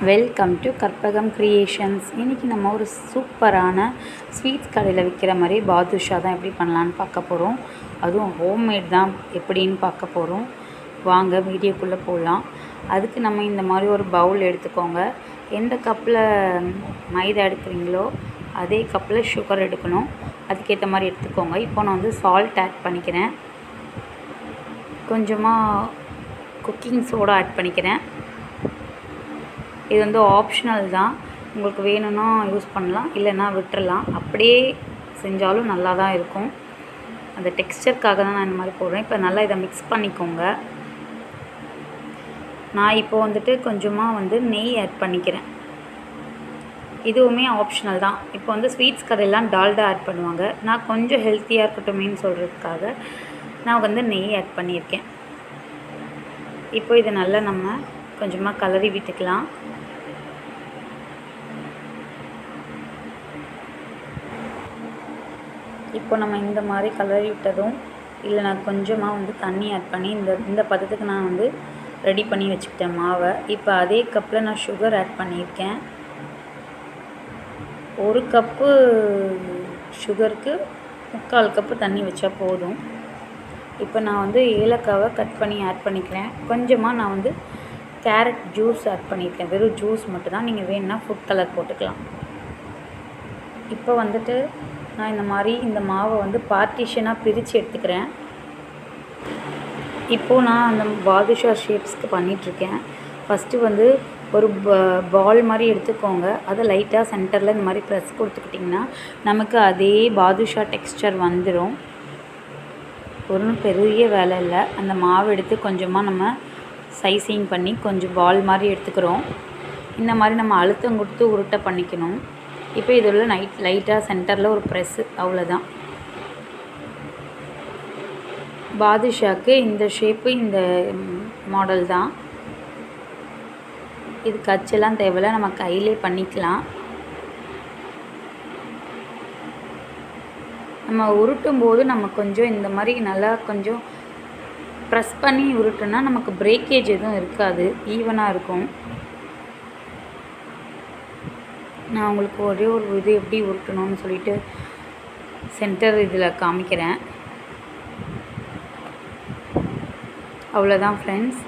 Welcome to Karpagam creations. இன்றைக்கி நம்ம ஒரு சூப்பரான ஸ்வீட்ஸ் கடையில் விற்கிற மாதிரி பாதுஷா தான் எப்படி பண்ணலான்னு பார்க்க போகிறோம். அதுவும் ஹோம்மேட் தான் எப்படின்னு பார்க்க போகிறோம். வாங்க வீடியோக்குள்ளே போகலாம். அதுக்கு நம்ம இந்த மாதிரி ஒரு பவுல் எடுத்துக்கோங்க. எந்த கப்பில் மைதா எடுக்கிறீங்களோ அதே கப்பில் சுகர் எடுக்கணும். அதுக்கேற்ற மாதிரி எடுத்துக்கோங்க. இப்போ நான் வந்து சால்ட் ஆட் பண்ணிக்கிறேன். கொஞ்சமாக குக்கிங் சோடா ஆட் பண்ணிக்கிறேன். இது வந்து ஆப்ஷனல் தான், உங்களுக்கு வேணும்னா யூஸ் பண்ணலாம், இல்லைன்னா விட்டுறலாம். அப்படியே செஞ்சாலும் நல்லா தான் இருக்கும். அந்த டெக்ஸ்சருக்காக தான் நான் இந்த மாதிரி போடுறேன். இப்போ நல்லா இதை மிக்ஸ் பண்ணிக்கோங்க. நான் இப்போ வந்துட்டு கொஞ்சமாக வந்து நெய் ஆட் பண்ணிக்கிறேன். இதுவுமே ஆப்ஷனல் தான். இப்போ வந்து ஸ்வீட்ஸ் கடையெல்லாம் டால்டா ஆட் பண்ணுவாங்க. நான் கொஞ்சம் ஹெல்த்தியாக இருக்கட்டுமேன்னு சொல்கிறதுக்காக நான் வந்து நெய் ஆட் பண்ணியிருக்கேன். இப்போ இதை நல்லா நம்ம கொஞ்சமாக கலரி விட்டுக்கலாம். இப்போ நம்ம இந்த மாதிரி கலரி விட்டதும் இல்லை நான் கொஞ்சமாக வந்து தண்ணி ஆட் பண்ணி இந்த பதத்துக்கு நான் வந்து ரெடி பண்ணி வச்சுக்கிட்டேன் மாவை. இப்போ அதே கப்பில் நான் சுகர் ஆட் பண்ணியிருக்கேன். 1 கப்பு சுகருக்கு 3/4 கப்பு தண்ணி வச்சா போதும். இப்போ நான் வந்து ஏலக்காவை கட் பண்ணி ஆட் பண்ணிக்கிறேன். கொஞ்சமாக நான் வந்து கேரட் ஜூஸ் ஆட் பண்ணியிருக்கேன். வெறும் ஜூஸ் மட்டும் தான், நீங்கள் வேணும்னா ஃபுட் கலர் போட்டுக்கலாம். இப்போ வந்துட்டு நான் இந்த மாவை வந்து பார்ட்டிஷனாக பிரித்து எடுத்துக்கிறேன். இப்போது நான் அந்த பாதுஷா ஷேப்ஸ்க்கு பண்ணிகிட்ருக்கேன். ஃபஸ்ட்டு வந்து ஒரு பால் மாதிரி எடுத்துக்கோங்க. அதை லைட்டாக சென்டரில் இந்த மாதிரி ப்ரெஸ் கொடுத்துக்கிட்டிங்கன்னா நமக்கு அதே பாதுஷா டெக்ஸ்சர் வந்துடும். ஒன்றும் பெரிய வேலை இல்லை. அந்த மாவு எடுத்து கொஞ்சமாக நம்ம சைஸிங் பண்ணி கொஞ்சம் பால் மாதிரி எடுத்துக்கிறோம். இந்த மாதிரி நம்ம அழுத்தம் கொடுத்து உருட்டை பண்ணிக்கணும். இப்போ இதில் லைட்டாக சென்டரில் ஒரு ப்ரெஸ்ஸு, அவ்வளோதான். பாதுஷாக்கு இந்த ஷேப்பு, இந்த மாடல் தான். இது கச்செல்லாம் தேவையில்லை, நம்ம கையிலே பண்ணிக்கலாம். நம்ம உருட்டும் போது நம்ம கொஞ்சம் இந்த மாதிரி நல்லா கொஞ்சம் ப்ரெஸ் பண்ணி உருட்டுனா நமக்கு பிரேக்கேஜ் எதுவும் இருக்காது, ஈவனாக இருக்கும். நான் உங்களுக்கு ஒரே ஒரு இது எப்படி உருட்டணும்னு சொல்லிட்டு சென்டர் இதில் காமிக்கிறேன். அவ்வளோதான் ஃப்ரெண்ட்ஸ்.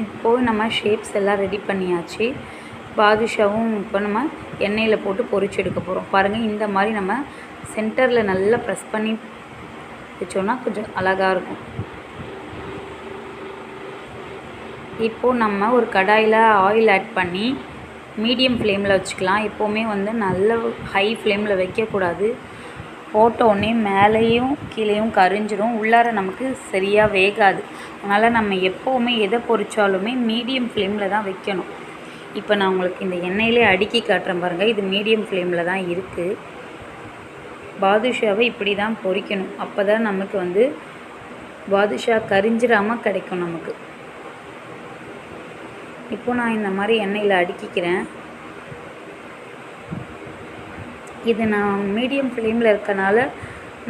இப்போது நம்ம ஷேப்ஸ் எல்லாம் ரெடி பண்ணியாச்சு. பாதுஷாவும் இப்போ நம்ம எண்ணெயில் போட்டு பொரிச்சு எடுக்க போகிறோம். பாருங்கள், இந்த மாதிரி நம்ம சென்டரில் நல்லா ப்ரெஸ் பண்ணி வச்சோன்னா கொஞ்சம் அழகாக இருக்கும். இப்போது நம்ம ஒரு கடாயில் ஆயில் ஆட் பண்ணி மீடியம் ஃப்ளேமில் வச்சுக்கலாம். எப்போவுமே வந்து நல்ல ஹை ஃப்ளேமில் வைக்கக்கூடாது. போட்ட உடனே மேலேயும் கீழேயும் கரிஞ்சிரும், உள்ளார நமக்கு சரியாக வேகாது. அதனால் நம்ம எப்போவுமே எதை பொரித்தாலுமே மீடியம் ஃப்ளேமில் தான் வைக்கணும். இப்போ நான் உங்களுக்கு இந்த எண்ணெயிலே அடுக்கி காட்டுறேன் பாருங்கள். இது மீடியம் ஃப்ளேமில் தான் இருக்குது. பாதுஷாவை இப்படி தான் பொரிக்கணும். அப்போ தான் நமக்கு வந்து பாதுஷா கரிஞ்சிடாமல் கிடைக்கும் நமக்கு. இப்போ நான் இந்த மாதிரி எண்ணெயில் அடுக்கிக்கிறேன். இது நான் மீடியம் ஃப்ளேமில் இருக்கனால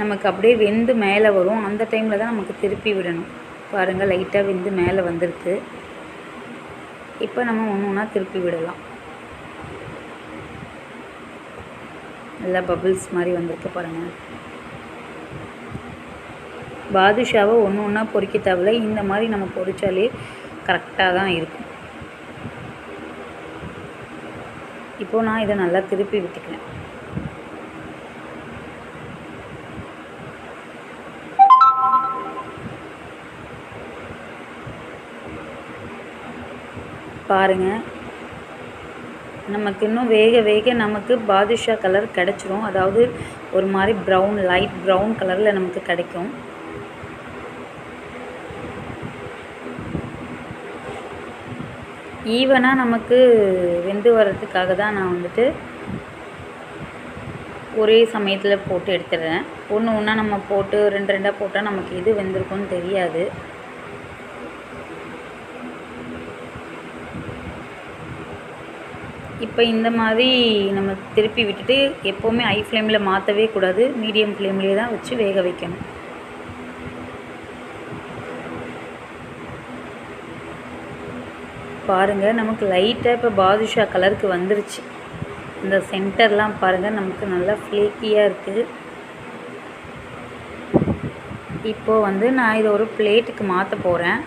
நமக்கு அப்படியே வெந்து மேலே வரும். அந்த டைமில் தான் நமக்கு திருப்பி விடணும். பாருங்கள், லைட்டாக வெந்து மேலே வந்திருக்கு. இப்போ நம்ம ஒன்றா திருப்பி விடலாம். நல்லா பபிள்ஸ் மாதிரி வந்திருக்கு பாருங்கள். பாதுஷாவை ஒன்றா பொரிக்க தேவையில்லை. இந்த மாதிரி நம்ம பொரித்தாலே கரெக்டாக தான் இருக்கும். இப்போது நான் இதை நல்லா திருப்பி விட்டுக்கிறேன். பாருங்கள், நமக்கு இன்னும் வேக நமக்கு பாதுஷா கலர் கிடச்சிரும். அதாவது ஒரு மாதிரி ப்ரௌன், லைட் ப்ரௌன் கலரில் நமக்கு கிடைக்கும். ஈவனாக நமக்கு வெந்து வர்றதுக்காக தான் நான் வந்துட்டு ஒரே சமயத்தில் போட்டு எடுத்துடுறேன். ஒன்றா நம்ம போட்டு 2 போட்டால் நமக்கு எது வெந்திருக்கும்னு தெரியாது. இப்போ இந்த மாதிரி நம்ம திருப்பி விட்டுட்டு எப்போவுமே ஹை ஃப்ளேமில் மாற்றவே கூடாது. மீடியம் ஃப்ளேம்லேயே தான் வச்சு வேக வைக்கணும். பாருங்கள் நமக்கு லைட்டாக இப்போ பாதுஷா கலருக்கு வந்துருச்சு. இந்த சென்டர்லாம் பாருங்கள் நமக்கு நல்லா ஃப்ளேக்கியாக இருக்குது. இப்போது வந்து நான் இதை ஒரு பிளேட்டுக்கு மாற்ற போகிறேன்.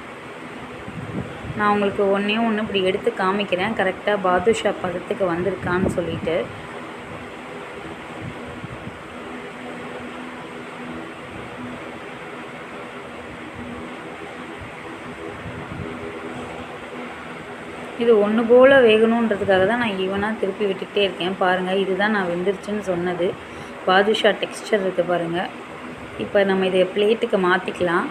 நான் உங்களுக்கு ஒன்று இப்படி எடுத்து காமிக்கிறேன் கரெக்டாக பாதுஷா பதத்துக்கு வந்திருக்கான்னு சொல்லிட்டு. இது ஒன்று போல் வேகணுன்றதுக்காக தான் நான் ஈவனாக திருப்பி விட்டுக்கிட்டே இருக்கேன். பாருங்கள் இதுதான் நான் வெந்துருச்சுன்னு சொன்னது. பாதுஷா டெக்ஸ்சர் இருக்குது பாருங்கள். இப்போ நம்ம இதை பிளேட்டுக்கு மாற்றிக்கலாம்.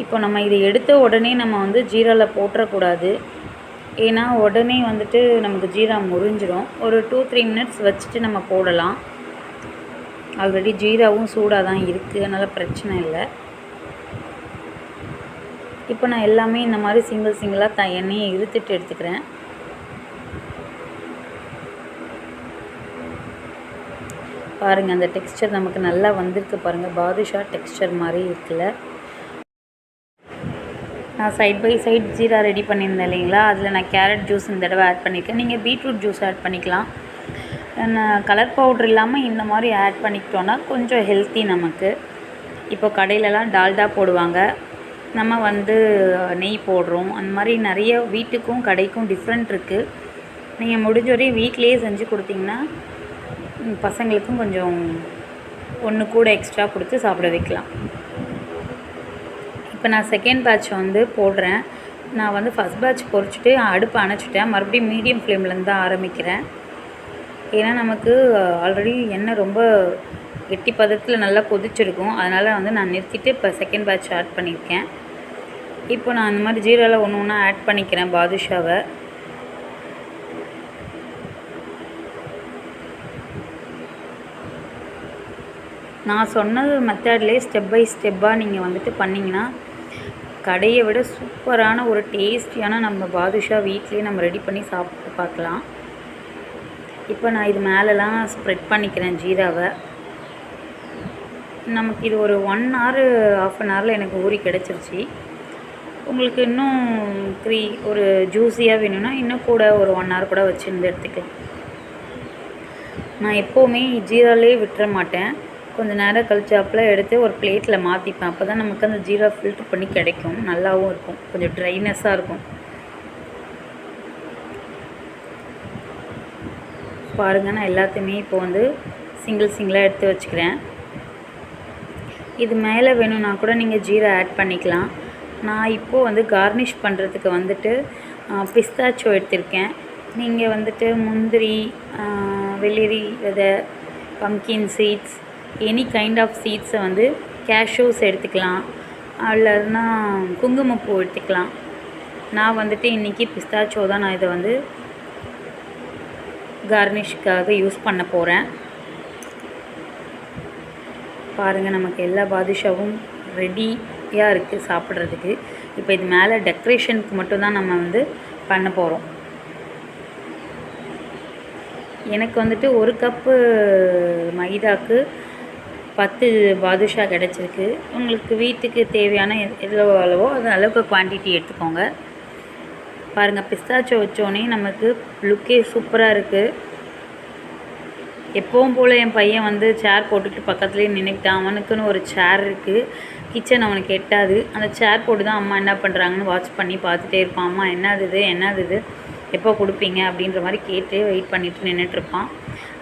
இப்போ நம்ம இதை எடுத்த உடனே நம்ம வந்து ஜீராவில் போட்டுறக்கூடாது. ஏன்னா உடனே வந்துட்டு நமக்கு ஜீரா முறிஞ்சிடும். ஒரு 2-3 மினிட்ஸ் வச்சுட்டு நம்ம போடலாம். ஆல்ரெடி ஜீராவும் சூடாக தான் இருக்குது, அதனால் பிரச்சனை இல்லை. இப்போ நான் எல்லாமே இந்த மாதிரி சிங்கிளாக எண்ணெயை இழுத்துட்டு எடுத்துக்கிறேன். பாருங்கள் அந்த டெக்ஸ்சர் நமக்கு நல்லா வந்திருக்கு பாருங்கள். பாதுஷா டெக்ஸ்சர் மாதிரி இருக்குல்ல. நான் சைட் பை சைட் ஜீரா ரெடி பண்ணியிருந்தேன் இல்லைங்களா, அதில் நான் கேரட் ஜூஸ் இந்த தடவை ஆட் பண்ணியிருக்கேன். நீங்கள் பீட்ரூட் ஜூஸ் ஆட் பண்ணிக்கலாம். கலர் பவுட்ரு இல்லாமல் இந்த மாதிரி ஆட் பண்ணிக்கிட்டோன்னா கொஞ்சம் ஹெல்த்தி நமக்கு. இப்போ கடையிலலாம் டால்டா போடுவாங்க, நம்ம வந்து நெய் போடுறோம். அந்த மாதிரி நிறைய வீட்டுக்கும் கடைக்கும் டிஃப்ரெண்ட் இருக்குது. நீங்கள் முடிஞ்ச வரையும் வீட்டிலையே செஞ்சு கொடுத்தீங்கன்னா பசங்களுக்கும் கொஞ்சம் ஒன்று கூட எக்ஸ்ட்ரா கொடுத்து சாப்பிட வைக்கலாம். இப்போ நான் செகண்ட் பேட்ச் வந்து போடுறேன். நான் வந்து ஃபஸ்ட் பேட்ச் பொரிச்சிட்டு அடுப்பை அணைச்சிட்டேன். மறுபடியும் மீடியம் ஃப்ளேம்லேருந்து தான் ஆரம்பிக்கிறேன். ஏன்னா நமக்கு ஆல்ரெடி எண்ணெய் ரொம்ப கெட்டி பதத்தில் நல்லா கொதிச்சிருக்கும். அதனால் வந்து நான் நிறுத்திட்டு இப்போ செகண்ட் பேட்ச் ஆட் பண்ணியிருக்கேன். இப்போ நான் அந்த மாதிரி ஜீராவில் ஒன்று ஒன்றா ஆட் பண்ணிக்கிறேன் பாதுஷாவை. நான் சொன்னது மெத்தட்லேயே ஸ்டெப் பை ஸ்டெப்பாக நீங்கள் வந்துட்டு பண்ணிங்கன்னா கடையை விட சூப்பரான ஒரு டேஸ்டியான நம்ம பாதுஷா வீட்லேயே நம்ம ரெடி பண்ணி சாப்பிட்டு பார்க்கலாம். இப்போ நான் இது மேலெலாம் ஸ்ப்ரெட் பண்ணிக்கிறேன் ஜீராவை. நமக்கு இது ஒரு 1 hour 1/2 hour எனக்கு ஊறி கிடச்சிருச்சு. உங்களுக்கு இன்னும் ஒரு ஜூஸியாக வேணும்னா இன்னும் கூட ஒரு 1 hour கூட வச்சுருந்து எடுத்துக்கலாம். நான் எப்போவுமே ஜீராலே விட்டுற மாட்டேன். கொஞ்சம் நேரம் கழிச்சாப்பில் எடுத்து ஒரு பிளேட்டில் மாற்றிப்பேன். அப்போ தான் நமக்கு அந்த ஜீரா ஃபில்ட்ரு பண்ணி கிடைக்கும். நல்லாவும் இருக்கும், கொஞ்சம் ட்ரைனஸ்ஸாக இருக்கும். பாருங்கள் நான் எல்லாத்தையுமே இப்போ வந்து சிங்கிளாக எடுத்து வச்சுக்கிறேன். இது மேலே வேணும்னா கூட நீங்கள் ஜீரா ஆட் பண்ணிக்கலாம். நான் இப்போது வந்து கார்னிஷ் பண்ணுறதுக்கு வந்துட்டு பிஸ்தாச்சோ எடுத்திருக்கேன். நீங்கள் வந்துட்டு முந்திரி, வெள்ளரி விதை, pumpkin seeds, any kind of சீட்ஸை வந்து கேஷ்யூஸ் எடுத்துக்கலாம், இல்லைன்னா குங்குமப்பூ எடுத்துக்கலாம். நான் வந்துட்டு இன்றைக்கி பிஸ்தாச்சோ தான் நான் இதை வந்து கார்னிஷ்காக யூஸ் பண்ண போகிறேன். பாருங்கள் நமக்கு எல்லா பாதுஷாவும் ரெடியாக இருக்குது சாப்பிட்றதுக்கு. இப்போ இது மேலே டெக்கரேஷனுக்கு மட்டும்தான் நம்ம வந்து பண்ண போகிறோம். எனக்கு வந்துட்டு 1 கப்பு மைதாக்கு 10 பாதுஷா கிடச்சிருக்கு. உங்களுக்கு வீட்டுக்கு தேவையான எவ்வளோ அளவோ அது அளவுக்கு குவான்டிட்டி எடுத்துக்கோங்க. பாருங்கள் பிஸ்தாச்சோ வச்சோடனே நமக்கு லுக்கே சூப்பராக இருக்குது. எப்பவும் போல் என் பையன் வந்து சேர் போட்டுட்டு பக்கத்துலேயே நின்றுக்கிட்டான். அவனுக்குன்னு ஒரு சேர் இருக்குது, கிச்சன் அவனுக்கு எட்டாது. அந்த சேர் போட்டு தான் அம்மா என்ன பண்ணுறாங்கன்னு வாட்ச் பண்ணி பார்த்துட்டே இருப்பான். அம்மா என்னது இது எப்போ கொடுப்பீங்க அப்படின்ற மாதிரி கேட்டு வெயிட் பண்ணிவிட்டு நின்றுட்டுருப்பான்.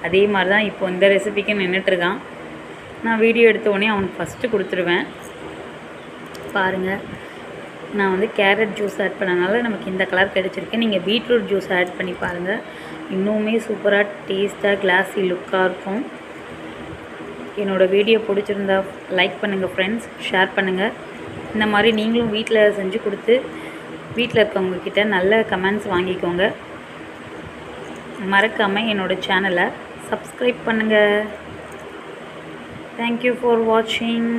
அதே மாதிரி தான் இப்போ இந்த ரெசிபிக்கு நின்றுட்டுருக்கான். நான் வீடியோ எடுத்தோடனே அவனுக்கு ஃபஸ்ட்டு கொடுத்துருவேன். பாருங்கள் நான் வந்து கேரட் ஜூஸ் ஆட் பண்ணனால நமக்கு இந்த கலர் கிடச்சிருக்கு. நீங்கள் பீட்ரூட் ஜூஸ் ஆட் பண்ணி பாருங்கள், இன்னுமே சூப்பராக டேஸ்ட்டாக கிளாஸி லுக்காக இருக்கும். என்னோடய வீடியோ பிடிச்சிருந்தா லைக் பண்ணுங்கள் ஃப்ரெண்ட்ஸ், ஷேர் பண்ணுங்கள். இந்த மாதிரி நீங்களும் வீட்டில் செஞ்சு கொடுத்து வீட்டில் இருக்கவங்கக்கிட்ட நல்ல கமெண்ட்ஸ் வாங்கிக்கோங்க. மறக்காமல் என்னோடய சேனலை சப்ஸ்கிரைப் பண்ணுங்கள். தேங்க்யூ ஃபார் வாட்சிங்.